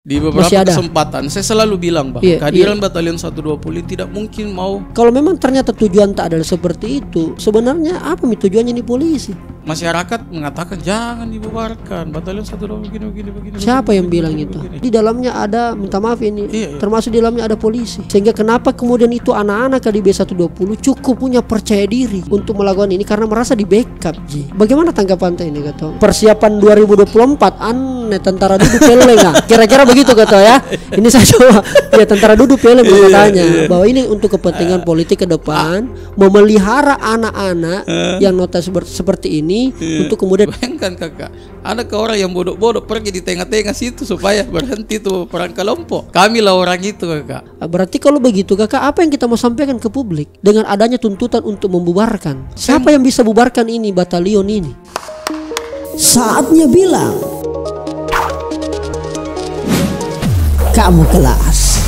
Di beberapa kesempatan saya selalu bilang bahwa kehadiran Batalion 120 tidak mungkin mau. Kalau memang ternyata tujuan tak adalah seperti itu, sebenarnya apa tujuannya nih polisi? Masyarakat mengatakan jangan dibubarkan Batalion 120 begini. Siapa yang bilang itu? Di dalamnya ada, minta maaf ini, termasuk di dalamnya ada polisi. Sehingga kenapa kemudian itu anak-anak di B120 cukup punya percaya diri untuk melakukan ini karena merasa di backup. Bagaimana tanggapan ini kata? Persiapan 2024 aneh tentara duduk peleng. Kira-kira begitu kata ya. Ini saya coba ya tentara duduk peleng bertanya bahwa ini untuk kepentingan politik ke depan, memelihara anak-anak yang nota seperti ini untuk kemudian. Bayangkan kakak, ada ke orang yang bodoh-bodoh pergi di tengah-tengah situ supaya berhenti tuh perang kelompok. Kamilah orang itu kakak. Berarti kalau begitu kakak, apa yang kita mau sampaikan ke publik dengan adanya tuntutan untuk membubarkan? Siapa yang bisa bubarkan ini batalion ini? Saatnya bilang kamu kelas.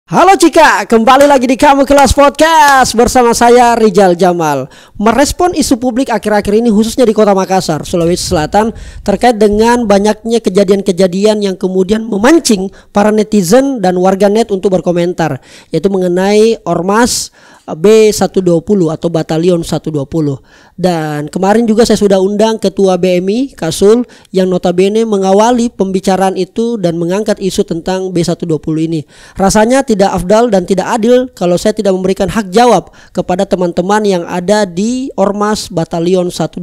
Halo Cika, kembali lagi di Kamu Kelas Podcast bersama saya Rijal Jamal. Merespon isu publik akhir-akhir ini khususnya di Kota Makassar, Sulawesi Selatan terkait dengan banyaknya kejadian-kejadian yang kemudian memancing para netizen dan warganet untuk berkomentar, yaitu mengenai Ormas B120 atau Batalion 120. Dan kemarin juga saya sudah undang Ketua BMI Kasul yang notabene mengawali pembicaraan itu dan mengangkat isu tentang B120 ini. Rasanya tidak afdal dan tidak adil kalau saya tidak memberikan hak jawab kepada teman-teman yang ada di Ormas Batalion 120.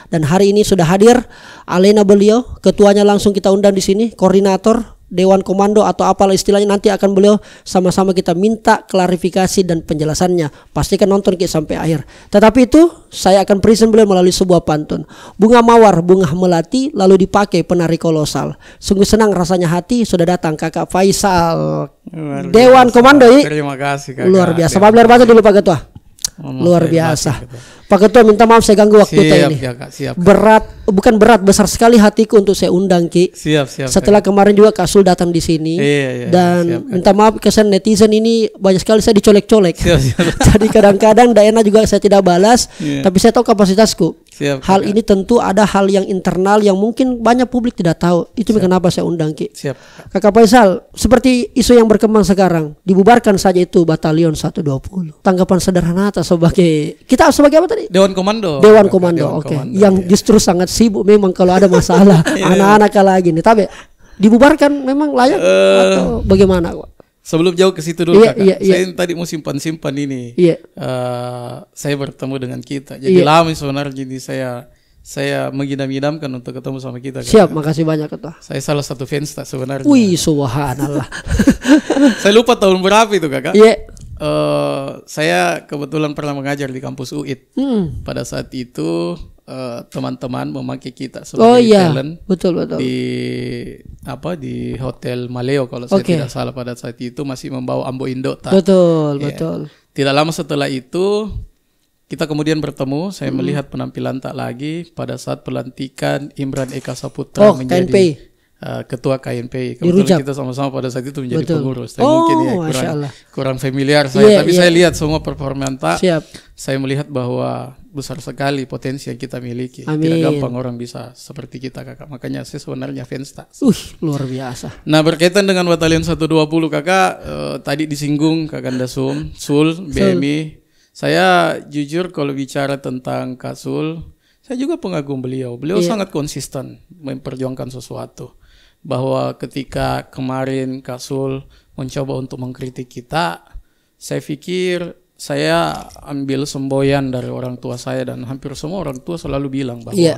Dan hari ini sudah hadir Alena beliau, ketuanya langsung kita undang di sini, koordinator Dewan Komando atau apalah istilahnya, nanti akan beliau sama-sama kita minta klarifikasi dan penjelasannya. Pastikan nonton sampai akhir. Tetapi itu saya akan present beliau melalui sebuah pantun. Bunga mawar, bunga melati, lalu dipakai penari kolosal. Sungguh senang rasanya hati sudah datang Kakak Faisal. Dewan Komando. Terima kasih kakak. Luar biasa. Pak Beler baca dulu Pak Ketua. Luar biasa. Pak Ketua minta maaf saya ganggu waktu ini. Siap. Bukan berat, besar sekali hatiku untuk saya undang Ki. Siap. Setelah kemarin juga Kasul datang di sini. Dan minta maaf kesan netizen ini banyak sekali saya dicolek-colek. Jadi kadang-kadang enak juga saya tidak balas. Tapi saya tahu kapasitasku. Hal ini tentu ada hal yang internal yang mungkin banyak publik tidak tahu. Itu kenapa saya undang Ki. Kakak Faisal, seperti isu yang berkembang sekarang, dibubarkan saja itu Batalion 120. Tanggapan sederhana sebagai kita sebagai apa tadi? Dewan Komando. Dewan Komando, oke. Yang justru sangat sibuk memang kalau ada masalah anak-anak lagi nih. Tapi dibubarkan memang layak atau bagaimana? Sebelum jauh ke situ dulu kakak, saya tadi mau simpan ini. Saya bertemu dengan kita. Jadi lama sebenarnya, jadi saya mengidam-idamkan untuk ketemu sama kita. Siap, makasih banyak Ketua. Saya salah satu fans tak sebenarnya. Wih, subhanallah. Saya lupa tahun berapa itu kakak. Saya kebetulan pernah mengajar di kampus UIT. Pada saat itu teman-teman memakai kita sebagai talent. Betul. Di Hotel Maleo kalau saya tidak salah, pada saat itu masih membawa Ambo Indo. Betul. Tidak lama setelah itu kita kemudian bertemu. Saya melihat penampilan tak lagi pada saat pelantikan Imran Eka Saputra menjadi KNP. Ketua KNP. Kebetulan kita sama-sama pada saat itu menjadi pengurus. Tapi mungkin kurang familiar saya. Tapi saya lihat semua performanta. Saya melihat bahwa besar sekali potensi yang kita miliki. Tidak gampang orang bisa seperti kita kakak. Makanya saya sebenarnya fans tak. Luar biasa. Nah, berkaitan dengan Batalion 120 kakak, tadi disinggung kakak Dasum, Sul, BMI. Saya jujur kalau bicara tentang Kasul, saya juga pengagum beliau. Beliau sangat konsisten memperjuangkan sesuatu. Bahwa ketika kemarin Kasul mencoba untuk mengkritik kita, saya pikir saya ambil semboyan dari orang tua saya, dan hampir semua orang tua selalu bilang bahwa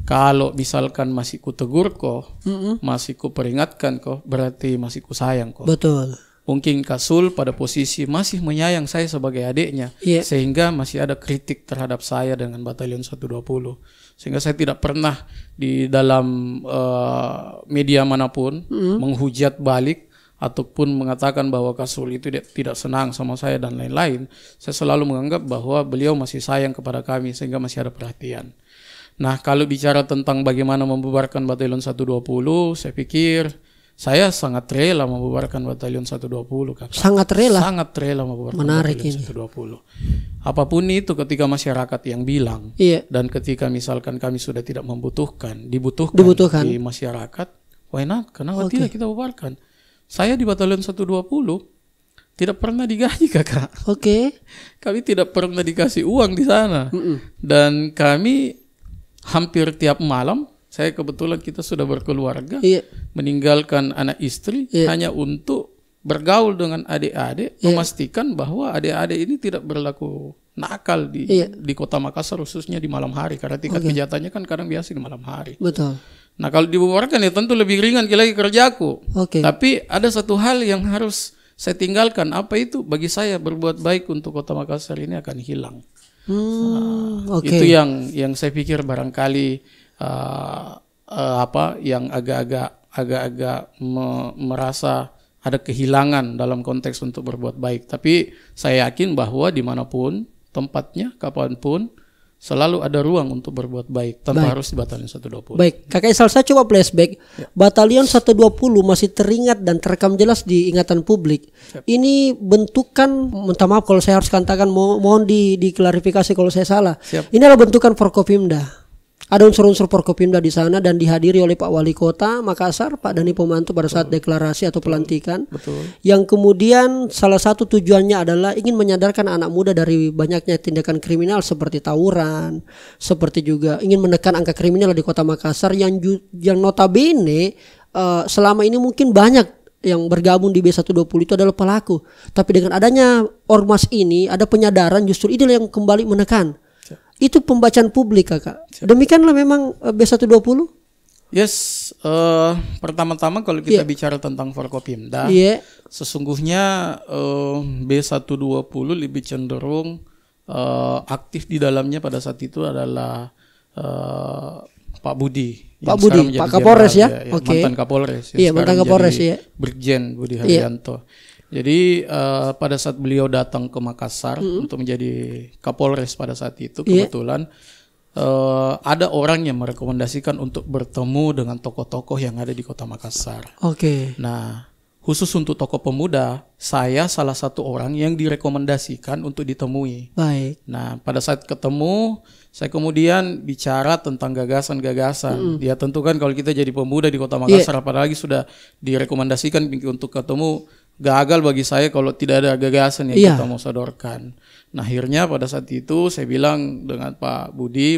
kalau misalkan masih ku tegur kok, masih ku peringatkan kok, berarti masih ku sayang kok. Betul. Mungkin Kasul pada posisi masih menyayang saya sebagai adiknya, sehingga masih ada kritik terhadap saya dengan Batalion 120. Sehingga saya tidak pernah di dalam media manapun menghujat balik ataupun mengatakan bahwa Kasul itu tidak senang sama saya dan lain-lain. Saya selalu menganggap bahwa beliau masih sayang kepada kami sehingga masih ada perhatian. Nah, kalau bicara tentang bagaimana membubarkan Batalion 120, saya pikir saya sangat rela membubarkan Batalion 120 kakak. Sangat rela membubarkan Batalion 120. Apapun itu ketika masyarakat yang bilang dan ketika misalkan kami sudah tidak dibutuhkan di masyarakat, Why not? Kenapa tidak kita bubarkan? Saya di Batalion 120 tidak pernah digaji, Kakak. Kami tidak pernah dikasih uang di sana. Dan kami hampir tiap malam, saya kebetulan kita sudah berkeluarga, meninggalkan anak istri hanya untuk bergaul dengan adik-adik, memastikan bahwa adik-adik ini tidak berlaku nakal di Kota Makassar, khususnya di malam hari, karena tingkat kejahatannya kan kadang biasa di malam hari. Betul. Nah, kalau dibubarkan ya tentu lebih ringan lagi kerjaku. Tapi ada satu hal yang harus saya tinggalkan. Apa itu? Bagi saya berbuat baik untuk Kota Makassar ini akan hilang. Itu yang saya pikir barangkali yang agak-agak merasa ada kehilangan dalam konteks untuk berbuat baik. Tapi saya yakin bahwa dimanapun tempatnya, kapanpun, selalu ada ruang untuk berbuat baik tanpa harus di Batalion 120. Baik, Kakak Isal, saya coba flashback. Batalion 120 masih teringat dan terekam jelas di ingatan publik. Ini bentukan, minta maaf kalau saya harus katakan, mohon diklarifikasi kalau saya salah. Ini adalah bentukan Forkopimda. Ada unsur-unsur Forkopimda di sana dan dihadiri oleh Pak Wali Kota Makassar, Pak Dhani Pomanto pada saat deklarasi atau pelantikan. Yang kemudian salah satu tujuannya adalah ingin menyadarkan anak muda dari banyaknya tindakan kriminal seperti tawuran, seperti juga ingin menekan angka kriminal di Kota Makassar yang notabene selama ini mungkin banyak yang bergabung di B120 itu adalah pelaku. Tapi dengan adanya ormas ini ada penyadaran, justru inilah yang kembali menekan. Itu pembacaan publik, Kakak. Demikianlah memang B120? Yes, pertama-tama kalau kita bicara tentang Forkopimda, sesungguhnya B120 lebih cenderung aktif di dalamnya pada saat itu adalah Pak Budi. Pak Kapolres ya? Mantan Kapolres. Mantan Kapolres ya. Brigjen Budi Haryanto. Jadi pada saat beliau datang ke Makassar untuk menjadi Kapolres pada saat itu, kebetulan ada orang yang merekomendasikan untuk bertemu dengan tokoh-tokoh yang ada di Kota Makassar. Nah, khusus untuk tokoh pemuda, saya salah satu orang yang direkomendasikan untuk ditemui. Nah, pada saat ketemu, saya kemudian bicara tentang gagasan-gagasan. Ya tentu kan kalau kita jadi pemuda di Kota Makassar, apalagi sudah direkomendasikan untuk ketemu, gagal bagi saya kalau tidak ada gagasan yang kita mau sodorkan. Nah, akhirnya pada saat itu saya bilang dengan Pak Budi,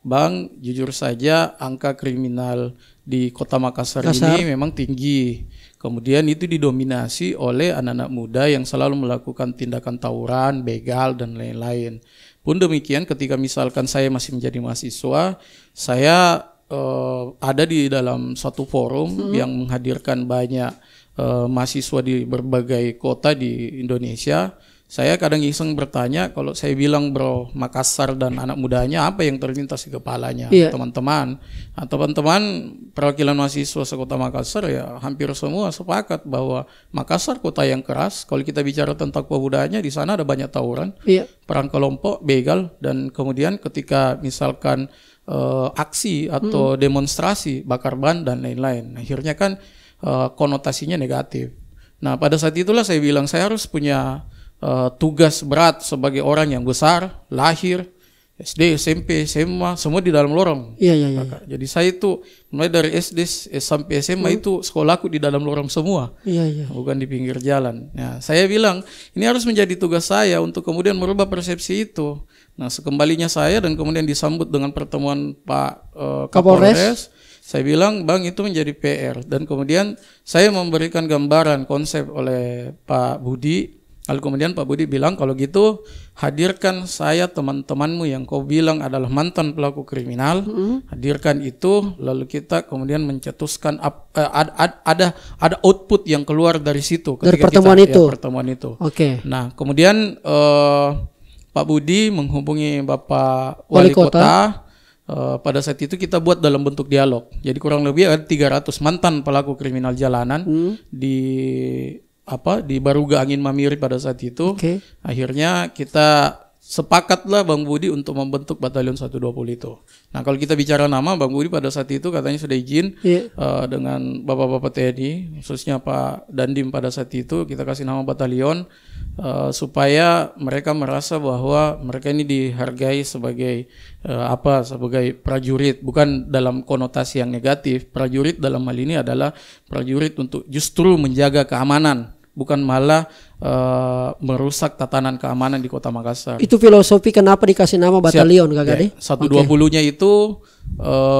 Bang, jujur saja angka kriminal di Kota Makassar ini memang tinggi. Kemudian itu didominasi oleh anak-anak muda yang selalu melakukan tindakan tawuran, begal, dan lain-lain. Pun demikian ketika misalkan saya masih menjadi mahasiswa, saya ada di dalam satu forum yang menghadirkan banyak mahasiswa di berbagai kota di Indonesia. Saya kadang iseng bertanya, kalau saya bilang bro Makassar dan anak mudanya, apa yang terlintas di kepalanya teman-teman? Teman-teman perwakilan mahasiswa sekota Makassar ya hampir semua sepakat bahwa Makassar kota yang keras. Kalau kita bicara tentang pemudanya, di sana ada banyak tawuran, perang kelompok, begal, dan kemudian ketika misalkan aksi atau demonstrasi, bakar ban dan lain-lain. Akhirnya kan konotasinya negatif. Nah, pada saat itulah saya bilang saya harus punya tugas berat sebagai orang yang besar, lahir, SD, SMP, SMA, semua di dalam lorong. Jadi saya itu mulai dari SD sampai SMA itu sekolahku di dalam lorong semua, bukan di pinggir jalan. Nah, saya bilang ini harus menjadi tugas saya untuk kemudian merubah persepsi itu. Nah, sekembalinya saya dan kemudian disambut dengan pertemuan Pak Kapolres. Saya bilang, Bang, itu menjadi PR. Dan kemudian saya memberikan gambaran konsep oleh Pak Budi. Lalu kemudian Pak Budi bilang, kalau gitu hadirkan saya teman-temanmu yang kau bilang adalah mantan pelaku kriminal. Hadirkan itu, lalu kita kemudian mencetuskan ada output yang keluar dari situ. Dari pertemuan itu? Ya, pertemuan itu. Nah, kemudian Pak Budi menghubungi Bapak Wali Kota. Pada saat itu kita buat dalam bentuk dialog. Jadi kurang lebih ada 300 mantan pelaku kriminal jalanan di Baruga Angin Mamiri pada saat itu. Akhirnya kita sepakatlah Bang Budi untuk membentuk Batalion 120 itu. Nah, kalau kita bicara nama, Bang Budi pada saat itu katanya sudah izin dengan bapak-bapak TNI, khususnya Pak Dandim pada saat itu, kita kasih nama batalion supaya mereka merasa bahwa mereka ini dihargai sebagai sebagai prajurit, bukan dalam konotasi yang negatif. Prajurit dalam hal ini adalah prajurit untuk justru menjaga keamanan, bukan malah merusak tatanan keamanan di Kota Makassar. Itu filosofi kenapa dikasih nama batalion, Kakak deh? 120-nya itu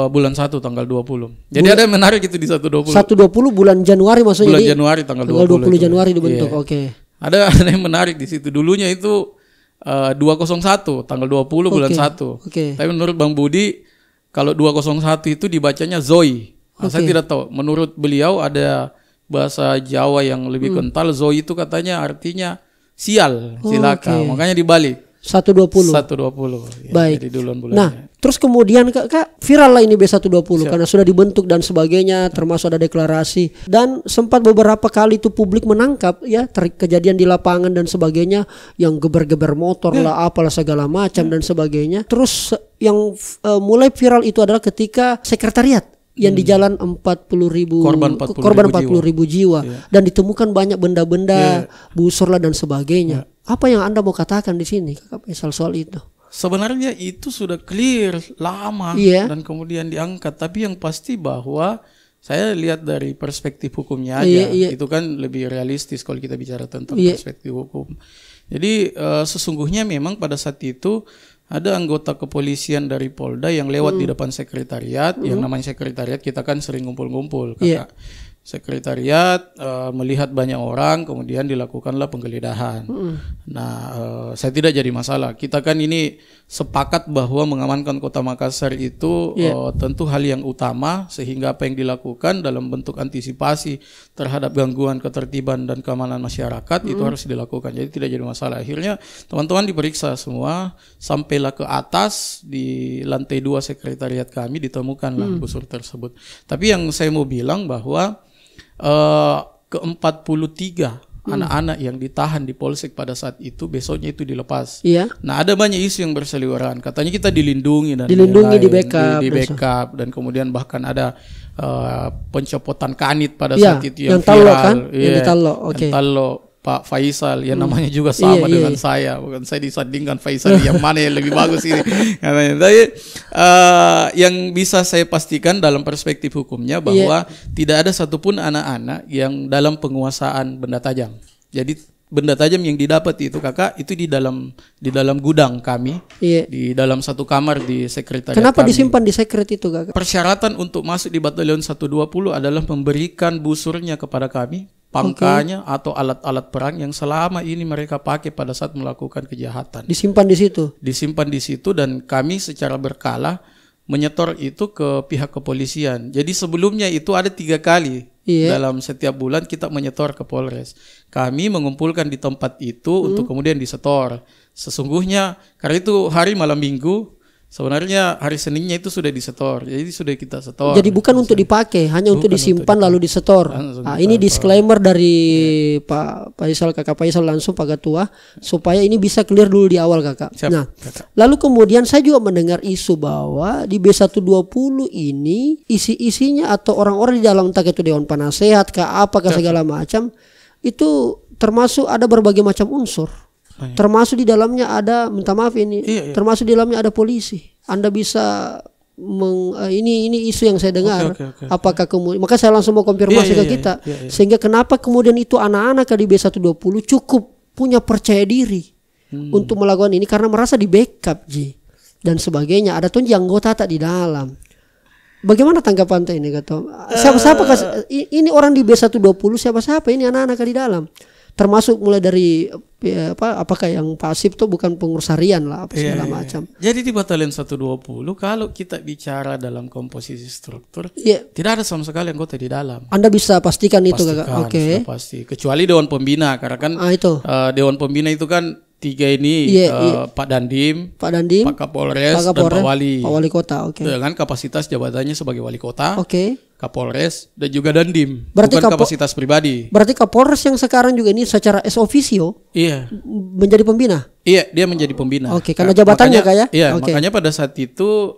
bulan 1 tanggal 20. Jadi ada yang menarik itu di 120. 120 bulan Januari maksudnya. Bulan Januari tanggal 20. 20 Januari dibentuk. Oke. Ada yang menarik di situ. Dulunya itu 201 tanggal 20 bulan 1. Tapi menurut Bang Budi kalau 201 itu dibacanya Zoi. Nah, saya tidak tahu. Menurut beliau ada bahasa Jawa yang lebih kental. Zoi itu katanya artinya sial, cilaka. Makanya dibalik. 120. Ya, baik. Jadi duluan bulannya. Nah, terus kemudian Kak viral lah ini B120 karena sudah dibentuk dan sebagainya, termasuk ada deklarasi dan sempat beberapa kali itu publik menangkap ya kejadian di lapangan dan sebagainya yang geber-geber motor lah apalah segala macam dan sebagainya. Terus yang mulai viral itu adalah ketika sekretariat yang di jalan 40.000 korban 40.000 jiwa dan ditemukan banyak benda-benda busur lah dan sebagainya. Apa yang Anda mau katakan di sini, Kakak Faisal, soal itu? Sebenarnya itu sudah clear lama dan kemudian diangkat. Tapi yang pasti bahwa saya lihat dari perspektif hukumnya aja, itu kan lebih realistis kalau kita bicara tentang perspektif hukum. Jadi sesungguhnya memang pada saat itu ada anggota kepolisian dari Polda yang lewat di depan sekretariat, yang namanya sekretariat kita kan sering ngumpul-ngumpul, Kakak. Sekretariat melihat banyak orang, kemudian dilakukanlah penggeledahan. Nah, saya tidak jadi masalah. Kita kan ini sepakat bahwa mengamankan Kota Makassar itu tentu hal yang utama, sehingga apa yang dilakukan dalam bentuk antisipasi terhadap gangguan ketertiban dan keamanan masyarakat itu harus dilakukan. Jadi tidak jadi masalah. Akhirnya teman-teman diperiksa semua, sampailah ke atas di lantai 2 sekretariat kami ditemukanlah busur tersebut. Tapi yang saya mau bilang bahwa ke-43 anak-anak yang ditahan di Polsek pada saat itu besoknya itu dilepas. Nah, ada banyak isu yang berseliweran. Katanya kita dilindungi dan di backup, dan kemudian bahkan ada pencopotan kanit pada saat itu yang viral. Kan? Yang ditalo, yang talo Pak Faisal, yang namanya juga sama dengan saya. Bukan saya disandingkan Faisal yang mana yang lebih bagus ini. Tapi yang bisa saya pastikan dalam perspektif hukumnya bahwa tidak ada satupun anak-anak yang dalam penguasaan benda tajam. Jadi benda tajam yang didapat itu Kakak itu di dalam gudang kami, di dalam satu kamar di sekretariat. Kenapa kami disimpan di sekret itu, Kakak? Persyaratan untuk masuk di Batalion 120 adalah memberikan busurnya kepada kami, pangkanya atau alat-alat perang yang selama ini mereka pakai pada saat melakukan kejahatan. Disimpan di situ. Disimpan di situ dan kami secara berkala menyetor itu ke pihak kepolisian. Jadi sebelumnya itu ada 3 kali dalam setiap bulan kita menyetor ke Polres. Kami mengumpulkan di tempat itu untuk kemudian disetor. Sesungguhnya karena itu hari malam minggu, sebenarnya hari Seninnya itu sudah disetor. Jadi sudah kita setor. Jadi bukan untuk dipakai, hanya untuk disimpan lalu disetor. Nah, ini disclaimer dari Pak Faisal, Kakak Faisal langsung Pak Ketua, supaya ini bisa clear dulu di awal, Kakak. Nah, lalu kemudian saya juga mendengar isu bahwa di B120 ini isi-isinya atau orang-orang di dalam, entah itu Dewan Penasehat apakah segala macam, itu termasuk ada berbagai macam unsur. Termasuk di dalamnya ada, minta maaf ini, termasuk di dalamnya ada polisi. Anda bisa ini isu yang saya dengar. Apakah kemudian, maka saya langsung mau konfirmasi ke kita. Sehingga kenapa kemudian itu anak-anak di B120 cukup punya percaya diri untuk melakukan ini karena merasa di backup dan sebagainya. Ada tuh yang anggota tak di dalam. Bagaimana tanggapan Anda ini, Kata? Siapa ini orang di B120 siapa ini anak-anak di dalam? Termasuk mulai dari apakah yang pasif tuh bukan pengurus harian lah apa segala macam. Jadi di Batalion 120 kalau kita bicara dalam komposisi struktur tidak ada sama sekali anggota di dalam. Anda bisa pastikan itu, Kakak? Oke. Pasti. Kecuali Dewan Pembina karena kan Dewan Pembina itu kan 3 ini Pak Dandim, Pak Kapolres, dan Pak Wali. Pak Wali Kota, dengan kapasitas jabatannya sebagai Wali Kota. Kapolres dan juga Dandim, Berarti bukan kapasitas pribadi. Berarti Kapolres yang sekarang juga ini secara ex officio Iya. menjadi pembina. Iya, dia menjadi pembina. Oke, karena jabatannya makanya, kayak. Iya, Oke. makanya pada saat itu,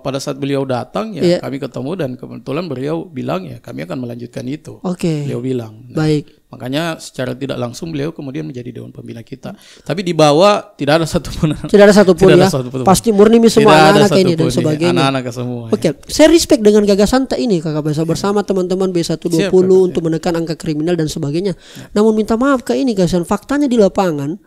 pada saat beliau datang ya Iya. kami ketemu dan kebetulan beliau bilang ya kami akan melanjutkan itu. Oke. Beliau bilang. Nah, Baik. makanya secara tidak langsung beliau kemudian menjadi dewan pembina kita. Tapi di bawah tidak ada satupun. Tidak ada satupun Tidak ya. ada satupun. Pasti murni semua Tidak ada anak-anak ini dan satupun, sebagainya. Anak-anak semua. Oke, saya respect dengan gagasan ini Kakak Besa bersama teman-teman B120 Siap, untuk menekan angka kriminal dan sebagainya. Namun minta maaf Kak ini gagasan faktanya di lapangan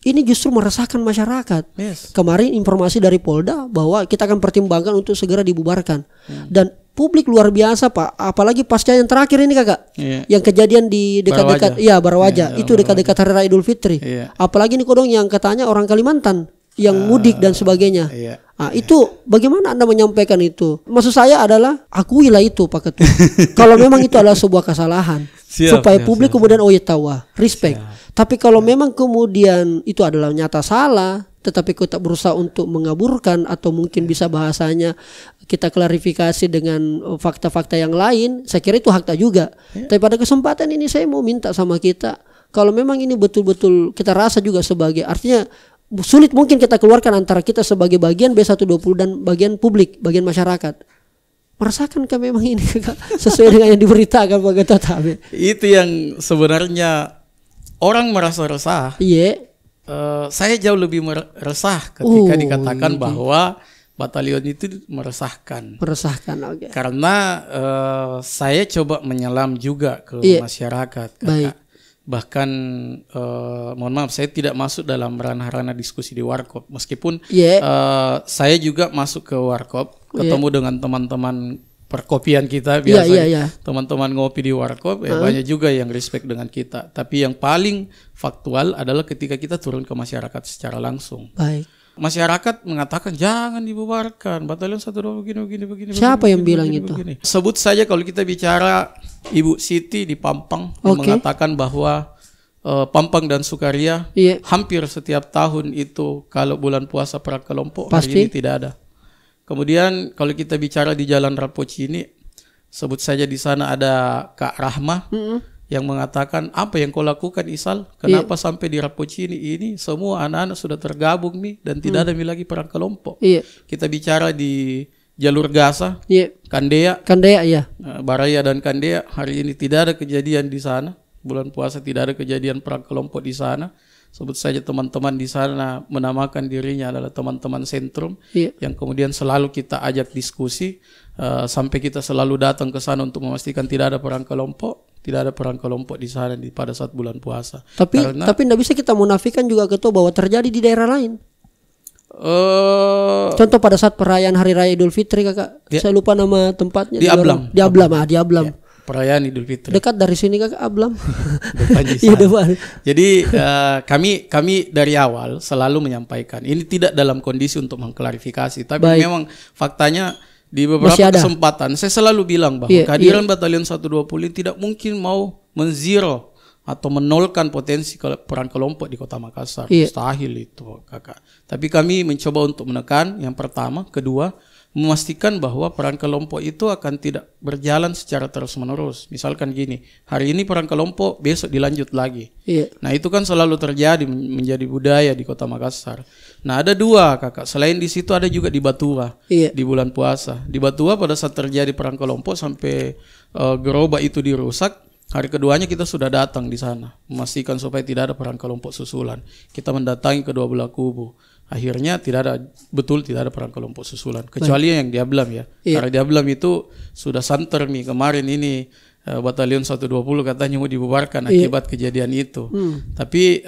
ini justru meresahkan masyarakat. Yes. Kemarin informasi dari Polda bahwa kita akan pertimbangkan untuk segera dibubarkan. Dan publik luar biasa Pak, apalagi pasca yang terakhir ini Kakak. Iya. Yang kejadian di dekat-dekat Barawaja, Iya, itu dekat-dekat Hari Raya Idul Fitri. Iya. Apalagi ini kodong yang katanya orang Kalimantan yang mudik dan sebagainya. Iya. Nah, itu bagaimana Anda menyampaikan itu? Maksud saya adalah akuilah itu Pak Ketua. Kalau memang itu adalah sebuah kesalahan, supaya publik kemudian tahu, respect. Tapi kalau memang kemudian itu adalah nyata salah, tetapi kita berusaha untuk mengaburkan atau mungkin bisa bahasanya kita klarifikasi dengan fakta-fakta yang lain, saya kira itu hakta juga. Tapi pada kesempatan ini saya mau minta sama kita, kalau memang ini betul-betul kita rasa juga sebagai, artinya sulit mungkin kita keluarkan antara kita sebagai bagian B120 dan bagian publik, bagian masyarakat. Merasakan memang ini sesuai dengan yang diberitakan Pak Ketua? Itu yang sebenarnya orang merasa resah. Iya. Saya jauh lebih resah ketika dikatakan bahwa batalion itu meresahkan. Meresahkan, oke. Karena saya coba menyelam juga ke masyarakat, Kakak. Baik. Bahkan mohon maaf saya tidak masuk dalam ranah-ranah diskusi di Warkop, meskipun saya juga masuk ke Warkop, ketemu dengan teman-teman perkopian kita biasa, teman-teman ngopi di Warkop, banyak juga yang respect dengan kita. Tapi yang paling faktual adalah ketika kita turun ke masyarakat secara langsung. Baik. Masyarakat mengatakan jangan dibubarkan, batalion 12 begini. Siapa yang bilang itu? Sebut saja kalau kita bicara Ibu Siti di Pampang yang mengatakan bahwa Pampang dan Sukaria hampir setiap tahun itu kalau bulan puasa perang kelompok, hari ini tidak ada. Kemudian kalau kita bicara di Jalan Rapoci ini, sebut saja di sana ada Kak Rahma yang mengatakan, apa yang kau lakukan Isal? Kenapa sampai di Rapoci ini semua anak-anak sudah tergabung nih dan tidak ada lagi perang kelompok. Kita bicara di Jalur Gasa, Kandea, Baraya dan Kandea, hari ini tidak ada kejadian di sana. Bulan puasa tidak ada kejadian perang kelompok di sana. Sebut saja teman-teman di sana menamakan dirinya adalah teman-teman sentrum yang kemudian selalu kita ajak diskusi sampai kita selalu datang ke sana untuk memastikan tidak ada perang kelompok. Tidak ada perang kelompok di sana pada saat bulan puasa. Tapi tidak bisa kita munafikan juga Ketua bahwa terjadi di daerah lain. Contoh pada saat perayaan Hari Raya Idul Fitri Kakak, saya lupa nama tempatnya. Di Ablam. Di Ablam. Perayaan Idul Fitri. Dekat dari sini Kakak, Ablam. Depan. Jadi kami dari awal selalu menyampaikan ini tidak dalam kondisi untuk mengklarifikasi, tapi memang faktanya di beberapa kesempatan saya selalu bilang bahwa kehadiran batalion 120 tidak mungkin mau menzero atau menolkan potensi perang kelompok di Kota Makassar. Mustahil itu Kakak. Tapi kami mencoba untuk menekan yang pertama, kedua memastikan bahwa perang kelompok itu akan tidak berjalan secara terus-menerus. Misalkan gini, hari ini perang kelompok, besok dilanjut lagi. Nah itu kan selalu terjadi, menjadi budaya di Kota Makassar. Nah ada dua Kakak, selain di situ ada juga di Batua, di bulan puasa. Di Batua pada saat terjadi perang kelompok sampai gerobak itu dirusak, hari keduanya kita sudah datang di sana, memastikan supaya tidak ada perang kelompok susulan. Kita mendatangi kedua belah kubu. Akhirnya tidak ada perang kelompok susulan, kecuali yang di Ablam ya. Karena di Ablam itu sudah santer nih kemarin ini batalion 120 katanya mau dibubarkan akibat kejadian itu. Tapi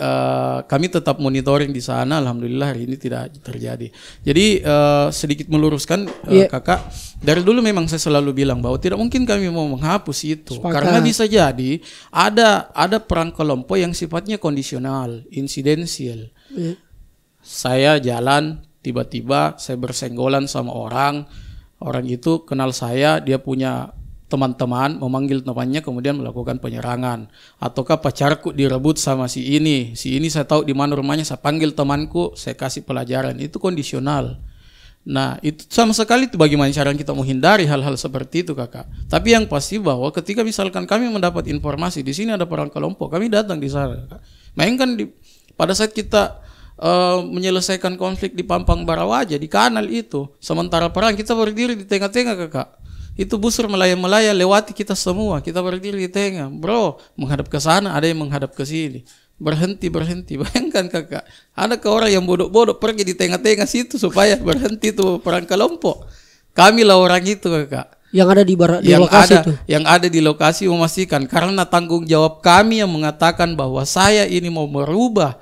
kami tetap monitoring di sana, alhamdulillah hari ini tidak terjadi. Jadi sedikit meluruskan Kakak, dari dulu memang saya selalu bilang bahwa tidak mungkin kami mau menghapus itu. Karena bisa jadi ada perang kelompok yang sifatnya kondisional, insidensial. Saya jalan, tiba-tiba saya bersenggolan sama orang itu kenal saya, dia punya teman-teman, memanggil temannya kemudian melakukan penyerangan. Ataukah pacarku direbut sama si ini saya tahu di mana rumahnya, saya panggil temanku, saya kasih pelajaran. Itu kondisional. Nah, itu sama sekali itu bagaimana cara kita menghindari hal-hal seperti itu, Kakak. Tapi yang pasti bahwa ketika misalkan kami mendapat informasi di sini ada perang kelompok, kami datang di sana, Kakak. Mainkan pada saat kita menyelesaikan konflik di Pampang Barawaja di kanal itu, sementara perang kita berdiri di tengah-tengah, Kakak. Itu busur melayang-melayang lewati kita semua, kita berdiri di tengah. Bro, menghadap ke sana, ada yang menghadap ke sini. Berhenti. Bayangkan, Kakak, ada ke orang yang bodoh-bodoh pergi di tengah-tengah situ supaya berhenti tuh perang kelompok. Kami lah orang itu, Kakak. Yang ada di lokasi itu. Yang ada di lokasi memastikan, karena tanggung jawab kami yang mengatakan bahwa saya ini mau merubah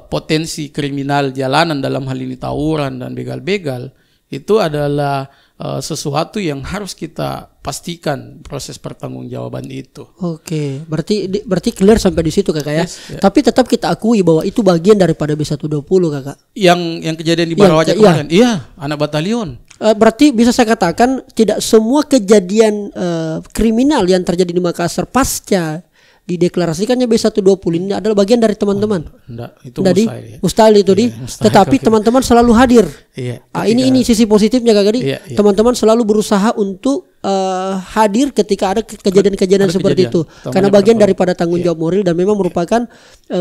potensi kriminal jalanan, dalam hal ini tawuran dan begal-begal, itu adalah sesuatu yang harus kita pastikan proses pertanggungjawaban itu. Oke, berarti clear sampai di situ, Kakak ya. Yes, ya. Tapi tetap kita akui bahwa itu bagian daripada B120, Kakak. Yang kejadian di Barawaja kemarin, iya, anak batalion. Berarti bisa saya katakan tidak semua kejadian kriminal yang terjadi di Makassar pasca dideklarasikannya B120 ini adalah bagian dari teman-teman. Enggak, itu mustahil itu mustahil. Tetapi teman-teman selalu hadir. Iya. Ini sisi positifnya, Kakak. Iya. Teman-teman selalu berusaha untuk hadir ketika ada kejadian-kejadian seperti itu. Karena bagian daripada tanggung jawab moral dan memang merupakan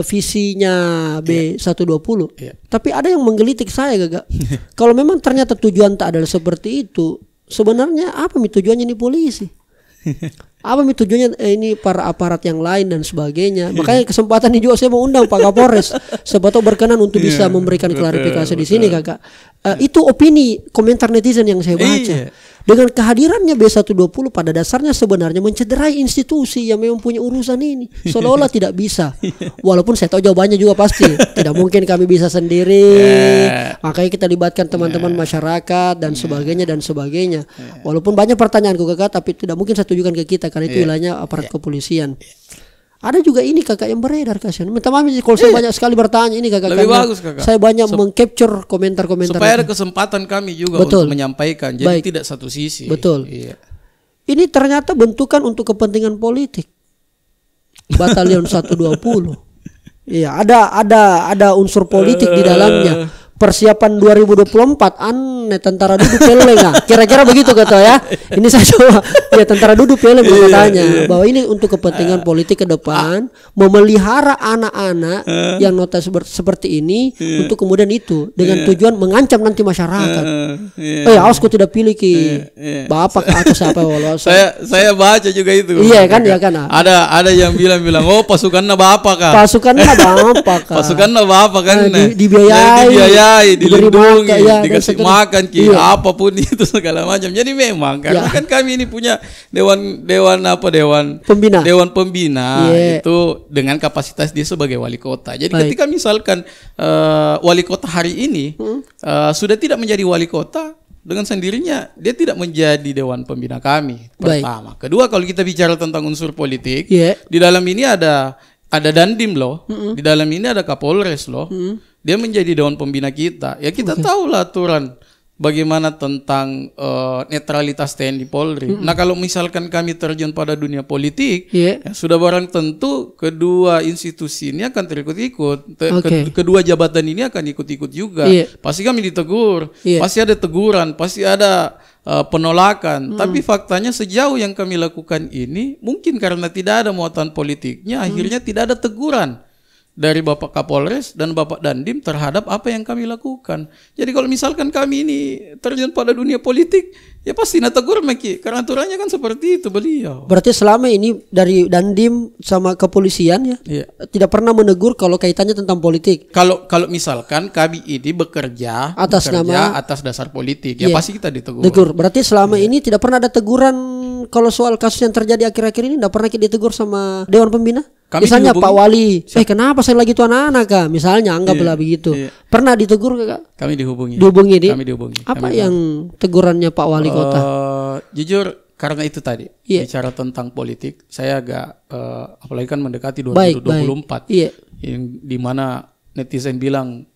visinya B120. Iya. Tapi ada yang menggelitik saya, Kakak. Kalau memang ternyata tujuan tak adalah seperti itu, sebenarnya apa tujuannya ini polisi? Apa tujuannya ini para aparat yang lain dan sebagainya? Makanya kesempatan ini juga saya mau undang Pak Kapolres, siapa tahu berkenan untuk bisa memberikan klarifikasi di sini, Kakak. Itu opini komentar netizen yang saya baca. Dengan kehadirannya B120 pada dasarnya sebenarnya mencederai institusi yang memang punya urusan ini, seolah-olah tidak bisa. Walaupun saya tahu jawabannya juga pasti tidak mungkin kami bisa sendiri. Makanya kita libatkan teman-teman masyarakat dan sebagainya. Walaupun banyak pertanyaanku, Kakak, tapi tidak mungkin saya tujukan ke kita karena itu wilayahnya aparat kepolisian. Ada juga ini, Kakak, yang beredar, kasihan. Minta maaf kalau saya banyak sekali bertanya ini, Kakak. Lebih bagus, Kakak. Saya banyak mengcapture komentar-komentar. Supaya ada kesempatan kami juga untuk menyampaikan. Jadi tidak satu sisi. Betul. Iya. Ini ternyata bentukan untuk kepentingan politik. Batalion 120. Iya, ada unsur politik di dalamnya. Persiapan 2024 aneh, tentara duduk peleng. Kira-kira begitu, kata ya. Ini saya coba ya, tentara duduk peleng bertanya bahwa ini untuk kepentingan politik ke depan, memelihara anak-anak yang nota seperti ini untuk kemudian itu dengan tujuan mengancam nanti masyarakat. Awas kau tidak pilih bapak atau siapa. Saya baca juga itu. Iya kan, ya kan. Ada yang bilang oh pasukannya bapak kan. Pasukannya bapak kan. Pasukannya bapak kan. Dibiayai. Dilindungi, dikasih makan, apapun itu segala macam. Jadi memang karena kan kami ini punya dewan pembina itu dengan kapasitas dia sebagai wali kota. Jadi ketika misalkan wali kota hari ini sudah tidak menjadi wali kota, dengan sendirinya dia tidak menjadi dewan pembina kami. Pertama, kedua, kalau kita bicara tentang unsur politik, di dalam ini ada Dandim loh, di dalam ini ada Kapolres loh. Dia menjadi dewan pembina kita. Ya kita tahulah aturan bagaimana tentang netralitas TNI Polri. Nah, kalau misalkan kami terjun pada dunia politik, ya sudah barang tentu kedua institusi ini akan terikut-ikut. Kedua jabatan ini akan ikut-ikut juga. Pasti kami ditegur, pasti ada teguran, pasti ada penolakan. Tapi faktanya sejauh yang kami lakukan ini, mungkin karena tidak ada muatan politiknya, akhirnya tidak ada teguran dari Bapak Kapolres dan Bapak Dandim terhadap apa yang kami lakukan. Jadi kalau misalkan kami ini terjun pada dunia politik, ya pasti tegur Meki, karena aturannya kan seperti itu beliau. Berarti selama ini dari Dandim sama kepolisian tidak pernah menegur kalau kaitannya tentang politik. Kalau misalkan kami ini bekerja atas dasar politik, ya pasti kita ditegur. Berarti selama ini tidak pernah ada teguran kalau soal kasus yang terjadi akhir-akhir ini, tidak pernah ditegur sama Dewan Pembina? Misalnya Pak Wali, kenapa saya lagi tuh anak-anak, Kak? Misalnya anggaplah begitu. Pernah ditegur, Kak? Kami dihubungi. Kami dihubungi. Apa yang tegurannya Pak Wali Kota? Jujur, karena itu tadi bicara tentang politik, saya agak apalagi kan mendekati 2024, yang dimana netizen bilang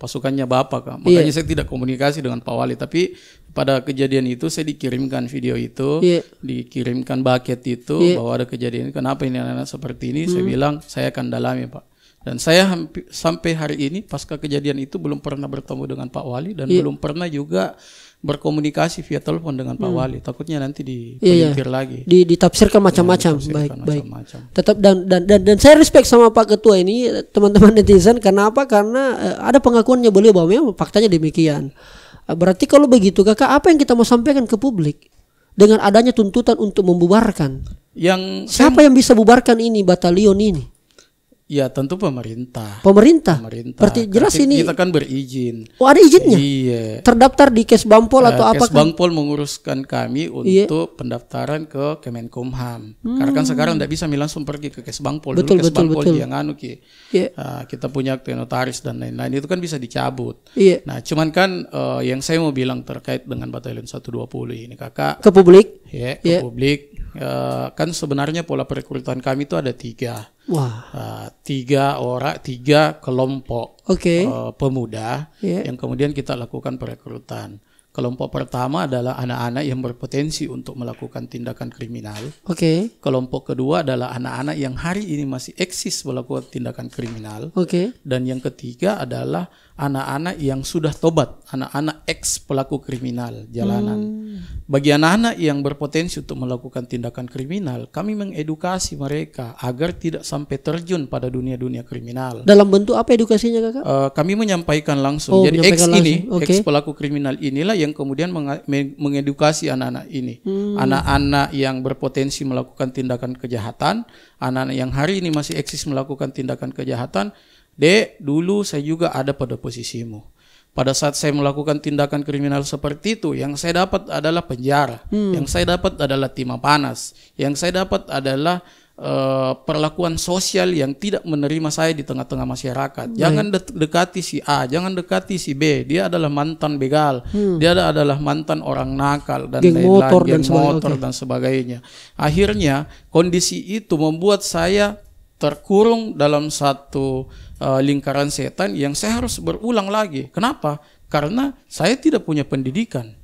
pasukannya Bapak, Kak. Makanya saya tidak komunikasi dengan Pak Wali. Tapi pada kejadian itu saya dikirimkan video itu, dikirimkan bucket itu bahwa ada kejadian. Kenapa ini anak-anak seperti ini? Saya bilang saya akan dalami, Pak. Dan saya sampai hari ini pasca kejadian itu belum pernah bertemu dengan Pak Wali dan belum pernah juga berkomunikasi via telepon dengan Pak Wali. Takutnya nanti dipelintir lagi. Ditafsirkan macam-macam. Baik. Tetap dan saya respect sama Pak Ketua ini, teman-teman netizen. Kenapa? Karena ada pengakuannya beliau bahwa memang faktanya demikian. Berarti kalau begitu Kakak, apa yang kita mau sampaikan ke publik dengan adanya tuntutan untuk membubarkan? Siapa yang bisa bubarkan ini batalion ini? Ya tentu pemerintah. Berarti jelas ini kita kan berizin. Oh, ada izinnya? Iya. Terdaftar di Kesbangpol atau apa? Kesbangpol menguruskan kami untuk pendaftaran ke Kemenkumham. Karena kan sekarang tidak bisa langsung pergi ke Kesbangpol. Dulu Kesbangpol yang kita punya notaris dan lain-lain itu kan bisa dicabut. Nah, cuman kan yang saya mau bilang terkait dengan Batalion 120 ini Kakak. Ke publik? Ke publik. Kan sebenarnya pola perekrutan kami itu ada 3. Wah. 3 kelompok pemuda yang kemudian kita lakukan perekrutan. Kelompok pertama adalah anak-anak yang berpotensi untuk melakukan tindakan kriminal. Kelompok kedua adalah anak-anak yang hari ini masih eksis melakukan tindakan kriminal. Dan yang ketiga adalah anak-anak yang sudah tobat, anak-anak ex pelaku kriminal jalanan. Bagi anak-anak yang berpotensi untuk melakukan tindakan kriminal, kami mengedukasi mereka agar tidak sampai terjun pada dunia-dunia kriminal. Dalam bentuk apa edukasinya Kakak? Kami menyampaikan langsung. Jadi ex pelaku kriminal inilah yang kemudian mengedukasi anak-anak ini. Anak-anak yang berpotensi melakukan tindakan kejahatan, anak-anak yang hari ini masih eksis melakukan tindakan kejahatan. Dek, dulu saya juga ada pada posisimu. Pada saat saya melakukan tindakan kriminal seperti itu, yang saya dapat adalah penjara, yang saya dapat adalah timah panas, yang saya dapat adalah perlakuan sosial yang tidak menerima saya di tengah-tengah masyarakat. Jangan dekati si A, jangan dekati si B. Dia adalah mantan begal, dia adalah mantan orang nakal dan lain-lain, geng motor dan sebagainya. Akhirnya kondisi itu membuat saya terkurung dalam satu lingkaran setan yang saya harus berulang lagi. Kenapa? Karena saya tidak punya pendidikan,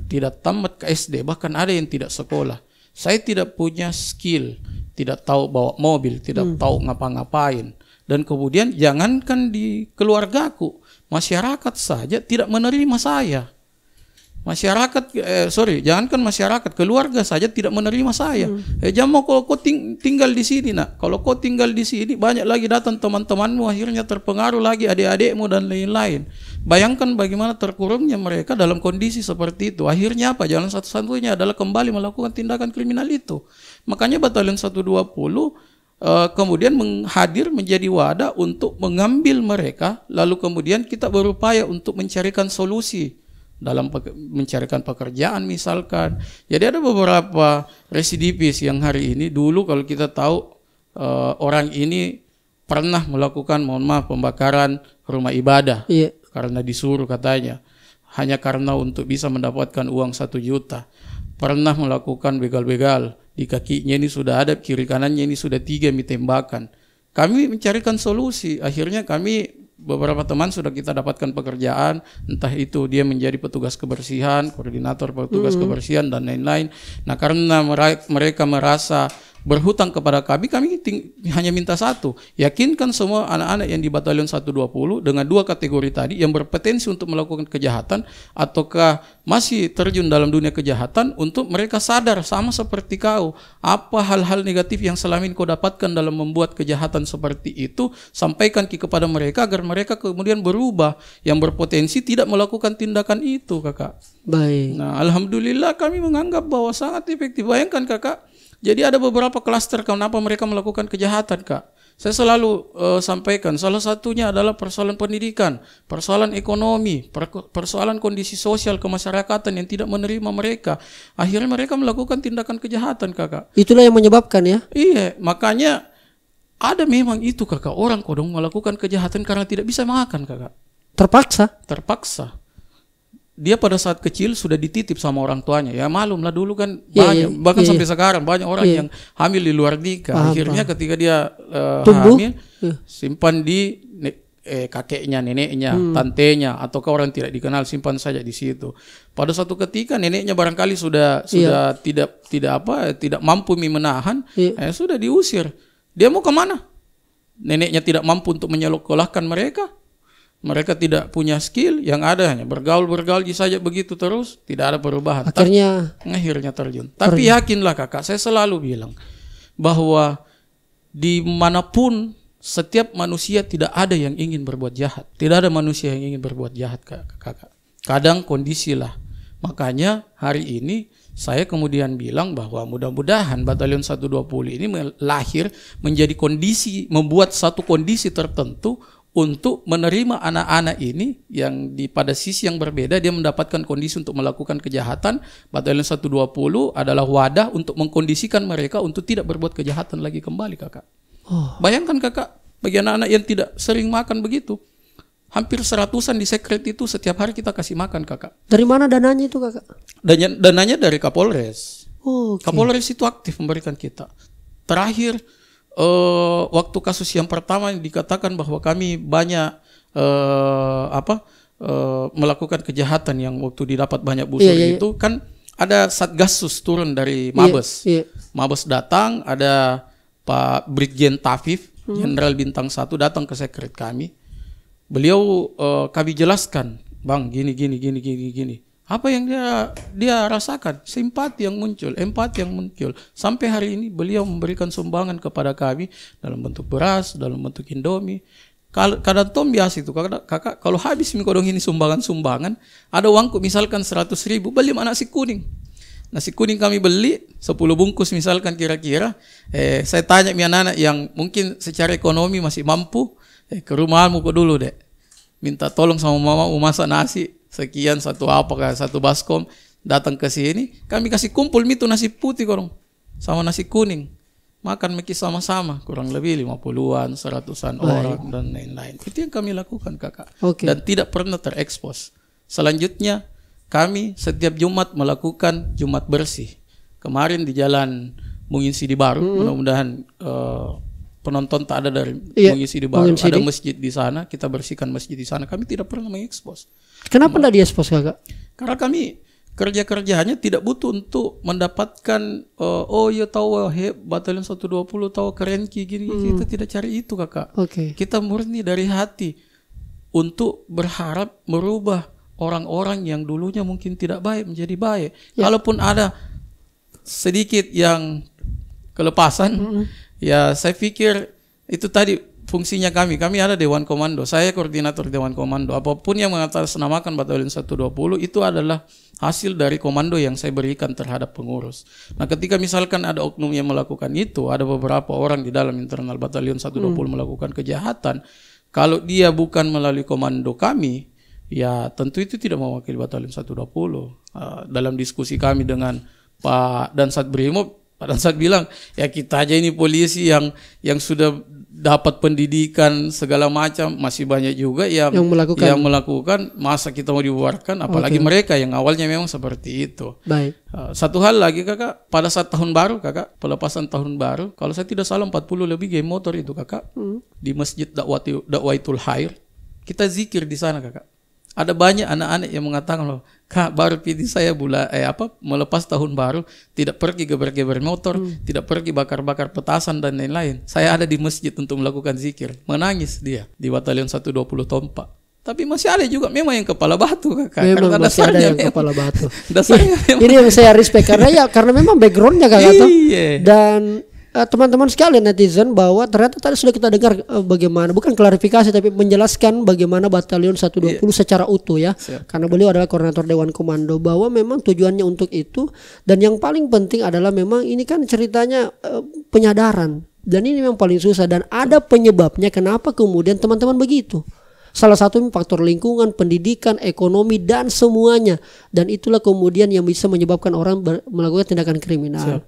tidak tamat ke SD, bahkan ada yang tidak sekolah. Saya tidak punya skill, tidak tahu bawa mobil, tidak tahu ngapa-ngapain. Dan kemudian jangankan di keluargaku, masyarakat saja tidak menerima saya. Jangankan masyarakat, keluarga saja tidak menerima saya. Jamal, kalau kau tinggal di sini nak, kalau kau tinggal di sini banyak lagi datang teman-temanmu, akhirnya terpengaruh lagi adik-adikmu dan lain-lain. Bayangkan bagaimana terkurungnya mereka dalam kondisi seperti itu. Akhirnya apa? Jalan satu-satunya adalah kembali melakukan tindakan kriminal itu. Makanya Batalion 120 kemudian hadir menjadi wadah untuk mengambil mereka, lalu kemudian kita berupaya untuk mencarikan solusi dalam mencarikan pekerjaan misalkan. Jadi ada beberapa residivis yang hari ini, dulu kalau kita tahu orang ini pernah melakukan pembakaran rumah ibadah karena disuruh katanya, hanya karena untuk bisa mendapatkan uang 1 juta. Pernah melakukan begal-begal, di kakinya ini sudah ada, kiri kanannya ini sudah 3 tembakan. Kami mencarikan solusi, akhirnya beberapa teman sudah kita dapatkan pekerjaan, entah itu dia menjadi petugas kebersihan, koordinator petugas kebersihan dan lain-lain. Nah, karena mereka merasa berhutang kepada kami hanya minta satu, yakinkan semua anak-anak yang di Batalion 120 dengan 2 kategori tadi yang berpotensi untuk melakukan kejahatan ataukah masih terjun dalam dunia kejahatan, untuk mereka sadar sama seperti kau, apa hal-hal negatif yang selama ini kau dapatkan dalam membuat kejahatan seperti itu, sampaikan kepada mereka agar mereka kemudian berubah, yang berpotensi tidak melakukan tindakan itu, Kakak. Baik. Nah, alhamdulillah kami menganggap bahwa sangat efektif. Bayangkan Kakak, jadi ada beberapa klaster kenapa mereka melakukan kejahatan, Kak. Saya selalu sampaikan, salah satunya adalah persoalan pendidikan, persoalan ekonomi, persoalan kondisi sosial kemasyarakatan yang tidak menerima mereka. Akhirnya mereka melakukan tindakan kejahatan, Kakak. Itulah yang menyebabkan ya? Iya, makanya ada memang itu, Kakak. Orang kodong melakukan kejahatan karena tidak bisa makan, Kakak. Terpaksa. Dia pada saat kecil sudah dititip sama orang tuanya. Ya malum lah, dulu kan banyak, bahkan sampai sekarang banyak orang yang hamil di luar nikah. Akhirnya ketika dia hamil, simpan di kakeknya, neneknya, tantenya, ataukah orang tidak dikenal, simpan saja di situ. Pada suatu ketika neneknya barangkali sudah tidak mampu menahan, sudah diusir. Dia mau kemana? neneknya tidak mampu untuk menyekolahkan mereka. Mereka tidak punya skill, yang ada hanya bergaul saja begitu terus, tidak ada perubahan. Akhirnya terjun. Tapi yakinlah kakak, saya selalu bilang bahwa dimanapun setiap manusia tidak ada yang ingin berbuat jahat. Tidak ada manusia yang ingin berbuat jahat kakak. Kadang kondisi lah. Makanya hari ini saya kemudian bilang bahwa mudah-mudahan Batalion 120 ini lahir menjadi kondisi, membuat satu kondisi tertentu untuk menerima anak-anak ini yang pada sisi yang berbeda dia mendapatkan kondisi untuk melakukan kejahatan. Batalion 120 adalah wadah untuk mengkondisikan mereka untuk tidak berbuat kejahatan lagi kembali kakak. Bayangkan kakak, bagi anak-anak yang tidak sering makan begitu, hampir 100-an di sekret itu setiap hari kita kasih makan kakak. Dari mana dananya itu kakak? Dananya dari Kapolres. Kapolres itu aktif memberikan kita. Terakhir waktu kasus yang pertama dikatakan bahwa kami banyak melakukan kejahatan yang waktu didapat banyak busur itu kan ada Satgasus turun dari Mabes. Mabes datang, ada Pak Brigjen Tafif, Jenderal Bintang 1 datang ke sekret kami. Beliau kami jelaskan, Bang, gini. Apa yang dia rasakan? Simpati yang muncul, empati yang muncul. Sampai hari ini beliau memberikan sumbangan kepada kami dalam bentuk beras, dalam bentuk Indomie. Kadang tom biasa itu kakak, kalau habis mikodong ini sumbangan, ada uangku misalkan 100.000, beli nasi kuning. Nasi kuning kami beli 10 bungkus misalkan kira-kira. Saya tanya anak-anak yang mungkin secara ekonomi masih mampu, ke rumahmu kok dulu dek. Minta tolong sama mama masak nasi. Sekian satu baskom, datang ke sini, kami kasih kumpul itu nasi putih korong sama nasi kuning, makan meki sama-sama, kurang lebih 50-an, 100-an orang dan lain-lain. Itu yang kami lakukan kakak. Dan tidak pernah terekspos. Selanjutnya kami setiap Jumat melakukan Jumat bersih. Kemarin di Jalan Munginsidi Baru, mudah-mudahan penonton tak ada dari Munginsidi Baru, ada masjid di sana, kita bersihkan masjid di sana. Kami tidak pernah mengekspos. Kenapa tidak diekspos kakak? Karena kami kerja-kerjanya tidak butuh untuk mendapatkan Batalion 120 tahu keren gini. Kita tidak cari itu kakak. Kita murni dari hati untuk berharap merubah orang-orang yang dulunya mungkin tidak baik menjadi baik. Kalaupun ada sedikit yang kelepasan, ya saya pikir itu tadi fungsinya kami ada Dewan Komando, saya koordinator Dewan Komando. Apapun yang mengatasnamakan Batalion 120 itu adalah hasil dari komando yang saya berikan terhadap pengurus. Nah ketika misalkan ada oknum yang melakukan itu, ada beberapa orang di dalam internal Batalion 120 melakukan kejahatan, kalau dia bukan melalui komando kami, ya tentu itu tidak mewakili Batalion 120. Dalam diskusi kami dengan Pak Dansat Brimob, Pak Dansat bilang, ya kita aja ini polisi yang sudah dapat pendidikan segala macam, masih banyak juga yang melakukan, masa kita mau dibubarkan, apalagi mereka yang awalnya memang seperti itu. Satu hal lagi kakak, pada saat tahun baru kakak, pelepasan tahun baru, kalau saya tidak salah 40 lebih geng motor itu kakak, di Masjid Dakwaitul Khair, kita zikir di sana kakak. Ada banyak anak-anak yang mengatakan loh, Kak, baru pilih saya melepas tahun baru, tidak pergi geber-geber motor, tidak pergi bakar-bakar petasan dan lain-lain. Saya ada di masjid untuk melakukan zikir. Menangis dia di Batalion 120 Tompa. Tapi masih ada juga memang yang kepala batu kakak. Memang masih ada yang kepala batu. Ini yang saya respect karena memang backgroundnya kakak. Dan teman-teman sekalian netizen, bahwa ternyata tadi sudah kita dengar bagaimana, bukan klarifikasi tapi menjelaskan bagaimana Batalion 120 secara utuh ya. Karena beliau adalah koordinator Dewan Komando, bahwa memang tujuannya untuk itu. Dan yang paling penting adalah memang ini kan ceritanya penyadaran, dan ini memang paling susah, dan ada penyebabnya kenapa kemudian teman-teman begitu. Salah satu faktor lingkungan, pendidikan, ekonomi, dan semuanya. Dan itulah kemudian yang bisa menyebabkan orang melakukan tindakan kriminal.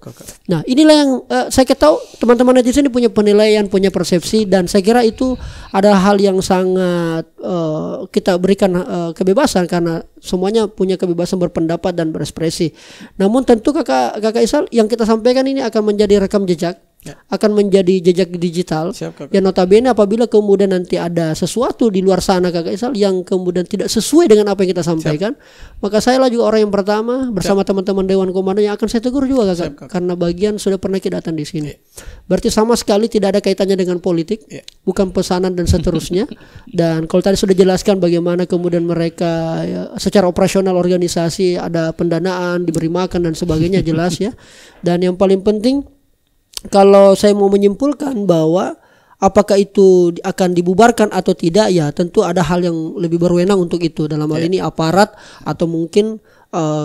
Nah inilah yang saya tahu teman-teman netizen ini punya penilaian, punya persepsi. Dan saya kira itu ada hal yang sangat kita berikan kebebasan, karena semuanya punya kebebasan berpendapat dan berekspresi. Namun tentu kakak Isal, yang kita sampaikan ini akan menjadi rekam jejak akan menjadi jejak digital. Siap, Kakak. Ya notabene apabila kemudian nanti ada sesuatu di luar sana Kakak Isal yang kemudian tidak sesuai dengan apa yang kita sampaikan, maka saya lah juga orang yang pertama bersama teman-teman Dewan Komando yang akan saya tegur juga Kakak, karena bagian sudah pernah kita datang di sini. Berarti sama sekali tidak ada kaitannya dengan politik, bukan pesanan dan seterusnya. Dan kalau tadi sudah jelaskan bagaimana kemudian mereka secara operasional organisasi ada pendanaan, diberi makan dan sebagainya jelas ya. Dan yang paling penting, kalau saya mau menyimpulkan bahwa apakah itu akan dibubarkan atau tidak, ya tentu ada hal yang lebih berwenang untuk itu. Dalam hal ini aparat atau mungkin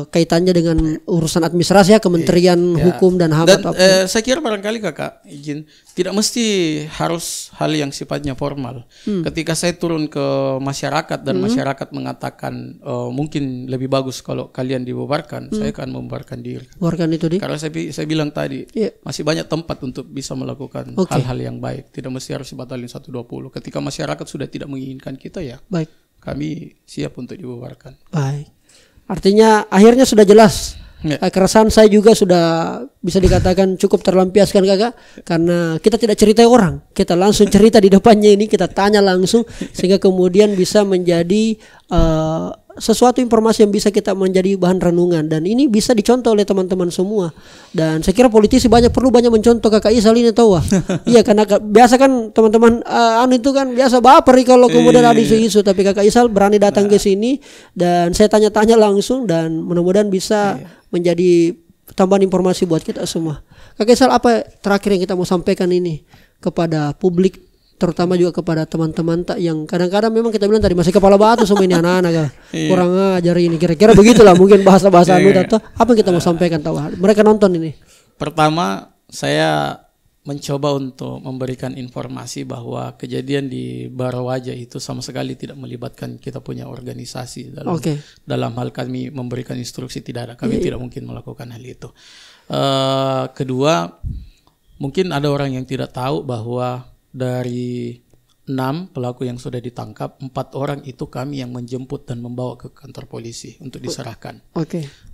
kaitannya dengan urusan administrasi ya, Kementerian Hukum dan HAM. Dan saya kira barangkali Kakak izin, tidak mesti harus hal yang sifatnya formal. Ketika saya turun ke masyarakat dan masyarakat mengatakan mungkin lebih bagus kalau kalian dibubarkan, saya akan membubarkan diri. Bubarkan itu Karena saya bilang tadi masih banyak tempat untuk bisa melakukan hal-hal yang baik. Tidak mesti harus di Batalion 120. Ketika masyarakat sudah tidak menginginkan kita, ya baik, kami siap untuk dibubarkan. Baik. Artinya akhirnya sudah jelas. Keresahan saya juga sudah bisa dikatakan cukup terlampiaskan Kakak, karena kita tidak cerita orang, kita langsung cerita di depannya ini, kita tanya langsung sehingga kemudian bisa menjadi sesuatu informasi yang bisa kita menjadi bahan renungan, dan ini bisa dicontoh oleh teman-teman semua. Dan saya kira politisi perlu banyak mencontoh Kakak Isal ini, tahu iya, karena biasa kan teman-teman itu kan biasa baper kalau kemudian ada isu-isu, tapi Kakak Isal berani datang ke sini dan saya tanya-tanya langsung, dan mudah-mudahan bisa menjadi tambahan informasi buat kita semua. Kakak Isal, apa terakhir yang kita mau sampaikan ini kepada publik, terutama juga kepada teman-teman yang kadang-kadang memang kita bilang tadi masih kepala batu semua ini anak-anak kurang ajar ini, kira-kira begitulah mungkin bahasa-bahasa atau apa yang kita mau sampaikan, tahu mereka nonton ini. Pertama, saya mencoba untuk memberikan informasi bahwa kejadian di Barawaja itu sama sekali tidak melibatkan kita punya organisasi dalam hal kami memberikan instruksi, tidak ada, kami tidak mungkin melakukan hal itu. Kedua, mungkin ada orang yang tidak tahu bahwa dari 6 pelaku yang sudah ditangkap, 4 orang itu kami yang menjemput dan membawa ke kantor polisi untuk diserahkan.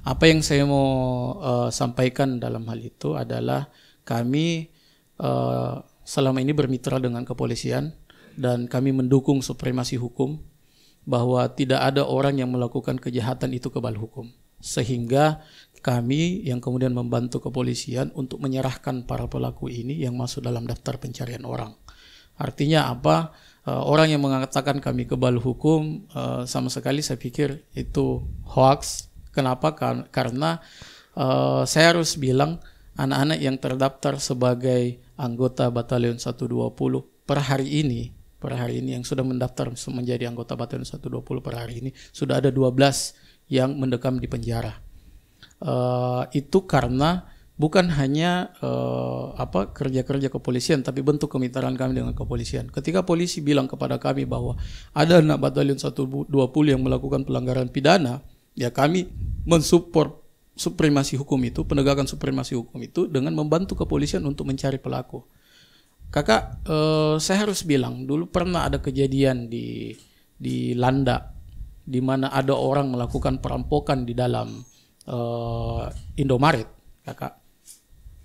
Apa yang saya mau sampaikan dalam hal itu adalah kami selama ini bermitra dengan kepolisian dan kami mendukung supremasi hukum, bahwa tidak ada orang yang melakukan kejahatan itu kebal hukum, sehingga kami yang kemudian membantu kepolisian untuk menyerahkan para pelaku ini yang masuk dalam daftar pencarian orang. Artinya apa? Orang yang mengatakan kami kebal hukum, sama sekali saya pikir itu hoax. Kenapa? Karena saya harus bilang anak-anak yang terdaftar sebagai anggota Batalion 120 per hari ini yang sudah mendaftar menjadi anggota Batalion 120 per hari ini sudah ada 12 yang mendekam di penjara. Itu karena bukan hanya kerja-kerja kepolisian, tapi bentuk kemitraan kami dengan kepolisian. Ketika polisi bilang kepada kami bahwa ada anak Batalion 120 yang melakukan pelanggaran pidana, ya kami mensupport supremasi hukum itu, penegakan supremasi hukum itu dengan membantu kepolisian untuk mencari pelaku. Kakak, saya harus bilang dulu pernah ada kejadian di Landak, di mana ada orang melakukan perampokan di dalam Indomaret, Kakak.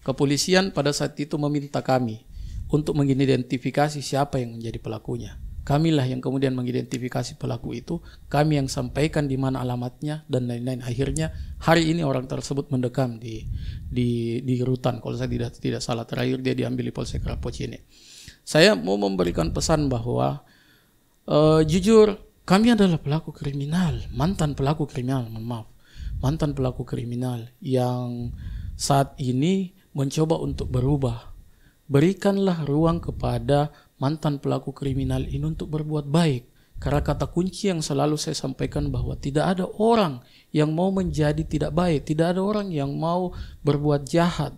Kepolisian pada saat itu meminta kami untuk mengidentifikasi siapa yang menjadi pelakunya. Kamilah yang kemudian mengidentifikasi pelaku itu, kami yang sampaikan di mana alamatnya dan lain-lain. Akhirnya hari ini orang tersebut mendekam di rutan. Kalau saya tidak salah, terakhir dia diambil di Polsek Rapocine. Saya mau memberikan pesan bahwa jujur kami adalah pelaku kriminal, mantan pelaku kriminal yang saat ini mencoba untuk berubah. Berikanlah ruang kepada mantan pelaku kriminal ini untuk berbuat baik. Karena kata kunci yang selalu saya sampaikan bahwa tidak ada orang yang mau menjadi tidak baik, tidak ada orang yang mau berbuat jahat.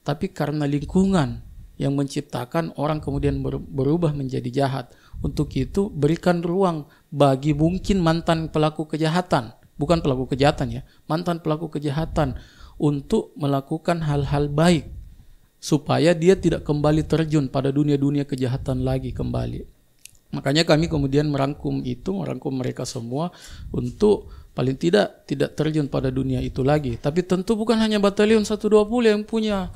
Tapi karena lingkungan yang menciptakan orang kemudian berubah menjadi jahat. Untuk itu berikan ruang bagi mungkin mantan pelaku kejahatan, bukan pelaku kejahatan ya, mantan pelaku kejahatan untuk melakukan hal-hal baik, supaya dia tidak kembali terjun pada dunia-dunia kejahatan lagi kembali. Makanya kami kemudian merangkum mereka semua untuk paling tidak terjun pada dunia itu lagi. Tapi tentu bukan hanya Batalion 120 yang punya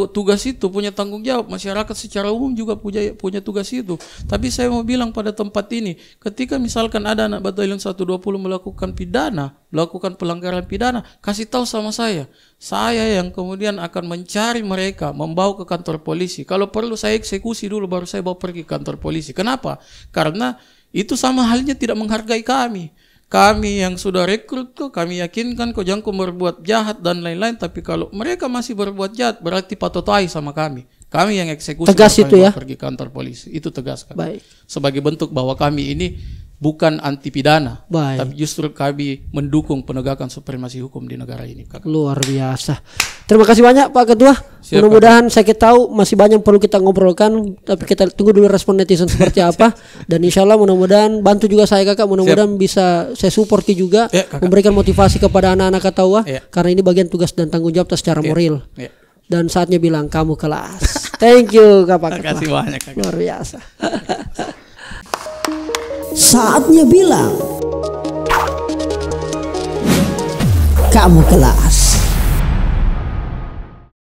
tugas itu, punya tanggung jawab. Masyarakat secara umum juga punya tugas itu. Tapi saya mau bilang pada tempat ini, ketika misalkan ada anak Batalion 120 melakukan pelanggaran pidana, kasih tahu sama saya yang kemudian akan mencari mereka, membawa ke kantor polisi. Kalau perlu saya eksekusi dulu, baru saya bawa pergi ke kantor polisi. Kenapa? Karena itu sama halnya tidak menghargai kami. Kami yang sudah rekrut kok, kami yakinkan kok jangan berbuat jahat dan lain-lain. Tapi kalau mereka masih berbuat jahat, berarti patotai sama kami. Kami yang eksekusi. Tegas itu ya? Pergi kantor polisi. Itu tegas kan. Baik. Sebagai bentuk bahwa kami ini bukan anti pidana, Baik. tapi justru kami mendukung penegakan supremasi hukum di negara ini. Kakak. Luar biasa. Terima kasih banyak Pak Ketua. Siap, mudah-mudahan saya tahu masih banyak yang perlu kita ngobrolkan, tapi kita tunggu dulu respon netizen seperti apa. Dan insya Allah mudah-mudahan bantu juga saya kakak, mudah-mudahan bisa saya support juga, memberikan motivasi kepada anak-anak Katawa, karena ini bagian tugas dan tanggung jawab secara moral. Dan saatnya bilang kamu kelas. Thank you Kak Ketua. Terima kasih banyak kakak. Luar biasa. Saatnya bilang kamu kelas.